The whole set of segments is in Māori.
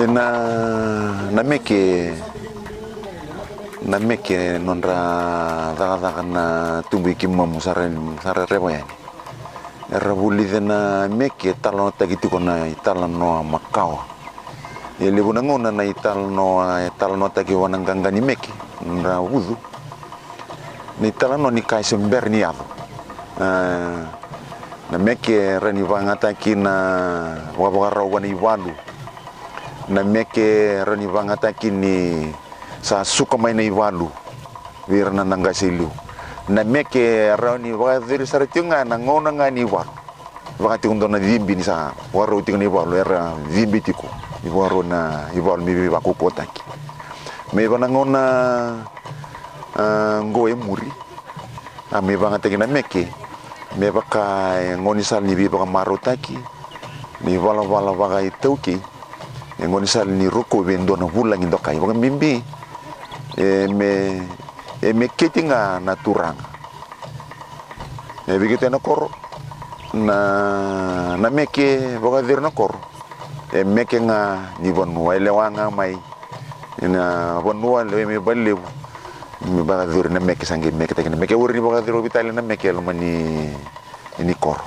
na meke nonra daga na tumbi kimamu sare rebo yani rabuli na meke talon tagiti kona italano makao ele bunangona na italano tagi wananganga ni meke nra wudu ni talano ni kaisember ni ado na meke rani vangata kina wabagara wani walu na meke rani vangata kini sa suka main iwalu wirna nangasilu na meke rani wadir sartinga na ngona ngani walu wakati undo na dimbi ni sa waro tinga ni walu era dimbi tiku ni waro na iwalu mi ba kokotaki me bana ngona ngoe muri me banga tegina meke me baka ngoni sal ni bi baka marotaki ni wala baka itauki ngoni sal ni roko bendo na bulang indokai baka mimbi me ketinga naturanga begitu na kor na meke boga dir na kor meke nga ni bonua elewanga mai na bonua le me balle me baga dir na meke sangi meke tekena meke wuri boga dir bitale na meke lo mani ni kor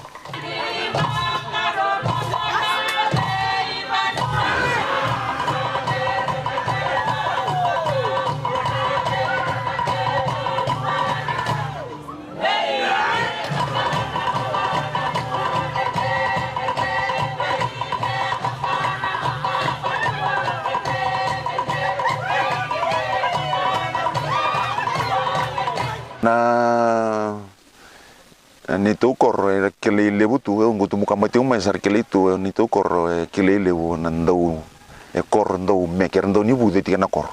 ni tu kor kele lebu tu ngutu muka mati masar kele tu ni tu kor kele lebu nandau kor ndau meker ndau ni bude tika na kor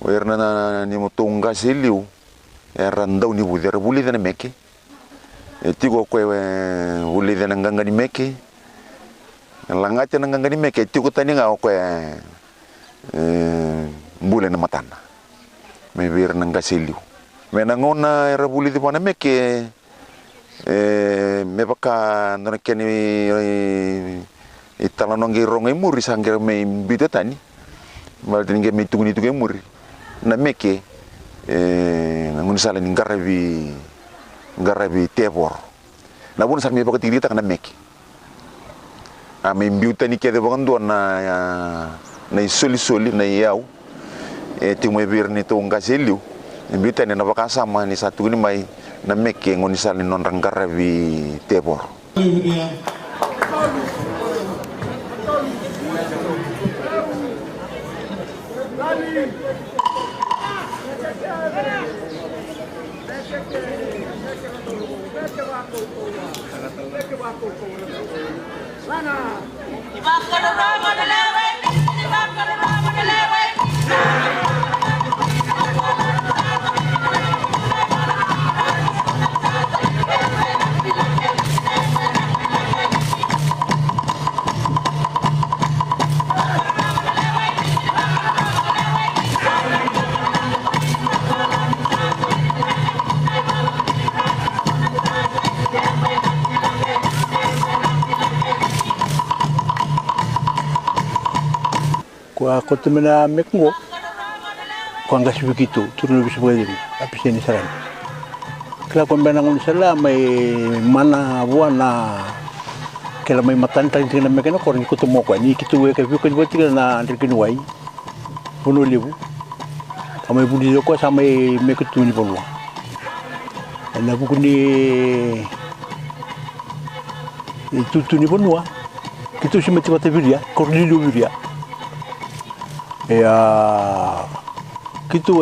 werna ni mutunga siliu randau ni bude rebuli dana meke tigo kwe uli dana nganga ni meke langate na nganga ni meke tigo tani nga kwe mbule na matana me werna ngasiliu menangona rabuli di mana meke me baka nona keni italanongi rongai muri sangger me bida tani maltin nge mitungni tuge muri na meke ngun sala ni ngarabi tebor na bun sa me baka tirita na meke me mbiuta ni kede baka ndona na isoli na yau timu birni tu ngasiliu imbita ni nabaka sama ni satu ni mai na meke ngoni sali non ranggara vi tebor Kwa kotemena mekngo kwa ngasi begitu turun bisa begini habis ini saran kala kombena ngon sala mai mana buana kala mai matan tan tina mekena korni kutumo kwa ni kitu we ka biku ni botiga na ndikini wai bono lebu amai budi ko samai mekutu ni bolwa na buku ni itu ni bonwa kitu si mati mati viria korni lu viria kitu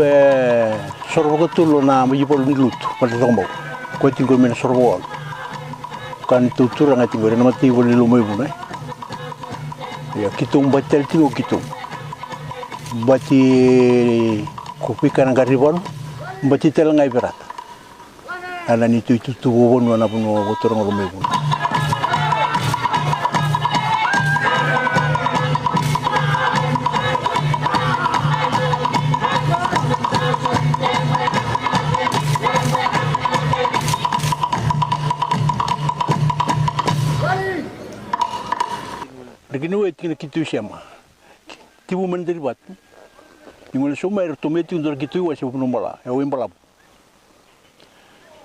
sorbo tulo na majipol ni lutu pada tombo ko tinggal men sorbo kan tutur nga tinggal na mati wala lumay bu kitu batal tigo kitu bati kopi kan garibon bati tel ngai berat ala ni tu won wana puno botor ngomay bu Dikini tinggal kitu siapa? Tibu menteri buat. Ingin semua tomate untuk kitu wasi pun nombala. Ya wem balap.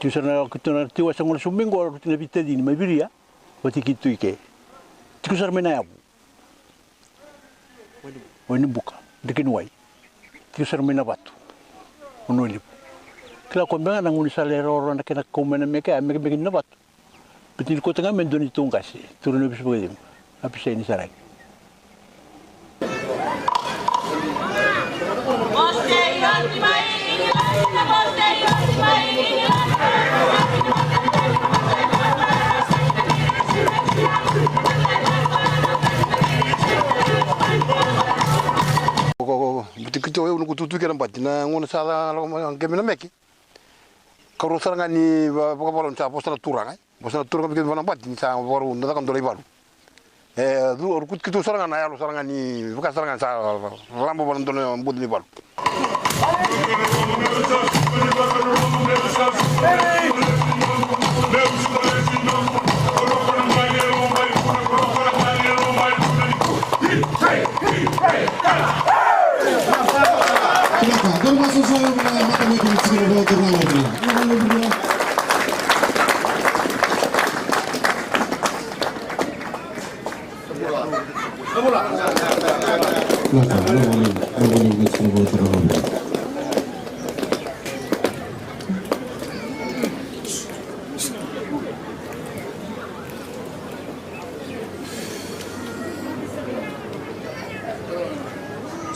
Tiba sana kitu nanti wasi ngol suming gua rutin lebih tadi ni mabiri ya. Wati kitu ike. Tiku sar mena ya. Wani buka. Dikini wai. Tiku sar mena batu. Unolip. Kila kombenga nanguni salera orang nak kena komena mereka bikin nabat. Betul kau tengah mendoni tungkas. Turun lebih sebegini. Apa saya ini sarai. Betul eu nunggu tutu kira empat na ngono sala kemana meki kalau serangan ni bakalan sa posna turang posna turang bikin mana empat sa baru ndak kan dolai baru du urkut kitu serangan ayalo serangan ni bukan serangan sa lambo baru dolai bud ni baru Termasuk saya mengamatkan itu segera turnamen ini.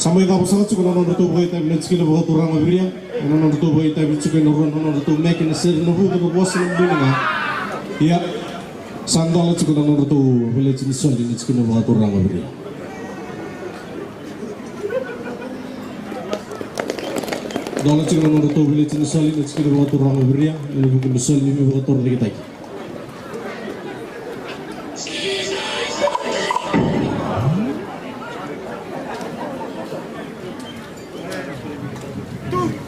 Sampai kapan sangat cukup nonton itu boleh tapi nanti kita buat orang berbeda. Nonton itu boleh tapi cukup nonton itu makin sering nonton itu bos lebih dengar. Ya, sandal cukup nonton itu boleh jenis soal ini kita buat orang berbeda. Dalam cukup nonton itu boleh jenis soal ini kita buat orang berbeda. Ini bukan soal ini buat orang kita. Two.